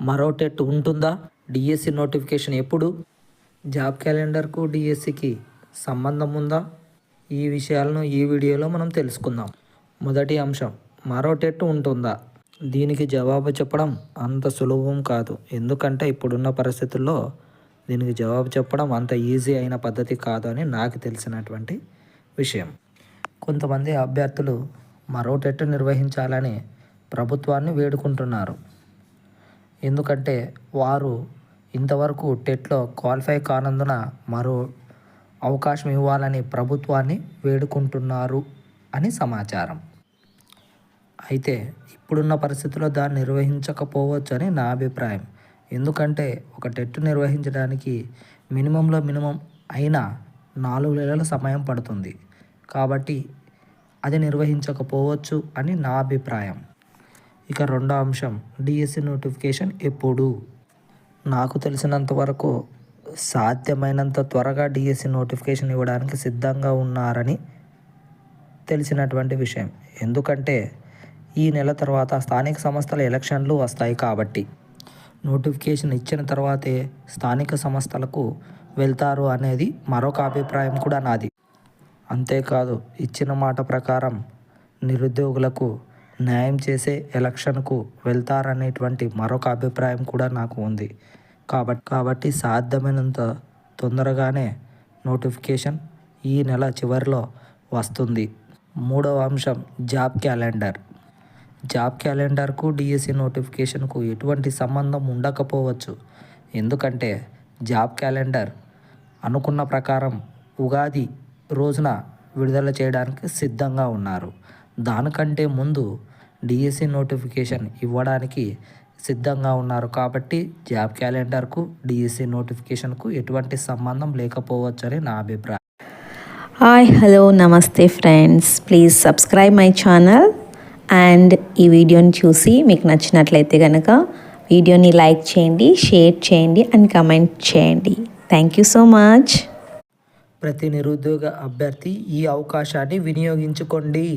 మరో టెట్ ఉంటుందా? DSC notification ఎప్పుడు? జాబ్ క్యాలెండర్కు డిఎస్సికి సంబంధం ఉందా? ఈ విషయాలను ఈ వీడియోలో మనం తెలుసుకుందాం. మొదటి అంశం, మరో టెట్ ఉంటుందా? దీనికి జవాబు చెప్పడం అంత సులభం కాదు. ఎందుకంటే ఇప్పుడున్న పరిస్థితుల్లో దీనికి జవాబు చెప్పడం అంత ఈజీ అయిన పద్ధతి కాదు అని నాకు తెలిసినటువంటి విషయం. కొంతమంది అభ్యర్థులు మరో టెట్ నిర్వహించాలని ప్రభుత్వాన్ని వేడుకుంటున్నారు. ఎందుకంటే వారు ఇంతవరకు టెట్లో క్వాలిఫై కానందున మరో అవకాశం ఇవ్వాలని ప్రభుత్వాన్ని వేడుకుంటున్నారు అని సమాచారం. అయితే ఇప్పుడున్న పరిస్థితుల్లో దాన్ని నిర్వహించకపోవచ్చు అని నా అభిప్రాయం. ఎందుకంటే ఒక టెట్ నిర్వహించడానికి మినిమంలో మినిమం అయినా 4 నెలల సమయం పడుతుంది. కాబట్టి అది నిర్వహించకపోవచ్చు అని నా అభిప్రాయం. ఇక రెండో అంశం, డిఎస్సి నోటిఫికేషన్ ఎప్పుడు? నాకు తెలిసినంత వరకు సాధ్యమైనంత త్వరగా డిఎస్సి నోటిఫికేషన్ ఇవ్వడానికి సిద్ధంగా ఉన్నారని తెలిసినటువంటి విషయం. ఎందుకంటే ఈ నెల తర్వాత స్థానిక సంస్థల ఎలక్షన్లు వస్తాయి కాబట్టి నోటిఫికేషన్ ఇచ్చిన తర్వాతే స్థానిక సంస్థలకు వెళ్తారు అనేది మరొక అభిప్రాయం కూడా నాది. అంతేకాదు, ఇచ్చిన మాట ప్రకారం నిరుద్యోగులకు న్యాయం చేసే ఎలక్షన్కు వెళ్తారనేటువంటి మరొక అభిప్రాయం కూడా నాకు ఉంది. కాబట్టి సాధ్యమైనంత తొందరగానే నోటిఫికేషన్ ఈ నెల చివరిలో వస్తుంది. మూడవ అంశం, జాబ్ క్యాలెండర్. జాబ్ క్యాలెండర్కు డిఎస్సి నోటిఫికేషన్కు ఎటువంటి సంబంధం ఉండకపోవచ్చు. ఎందుకంటే జాబ్ క్యాలెండర్ అనుకున్న ప్రకారం ఉగాది రోజున విడుదల చేయడానికి సిద్ధంగా ఉన్నారు. దానికంటే ముందు డిఎస్సి నోటిఫికేషన్ ఇవ్వడానికి సిద్ధంగా ఉన్నారు. కాబట్టి జాబ్ క్యాలెండర్కు డిఎస్సి నోటిఫికేషన్కు ఎటువంటి సంబంధం లేకపోవచ్చు అని నా అభిప్రాయం. హాయ్, హలో, నమస్తే friends. Please subscribe my channel. And ఈ వీడియోని చూసి మీకు నచ్చినట్లయితే కనుక వీడియోని లైక్ చేయండి, షేర్ చేయండి అండ్ కమెంట్ చేయండి. Thank you so much. ప్రతి నిరుద్యోగ అభ్యర్థి ఈ అవకాశాన్ని వినియోగించుకోండి.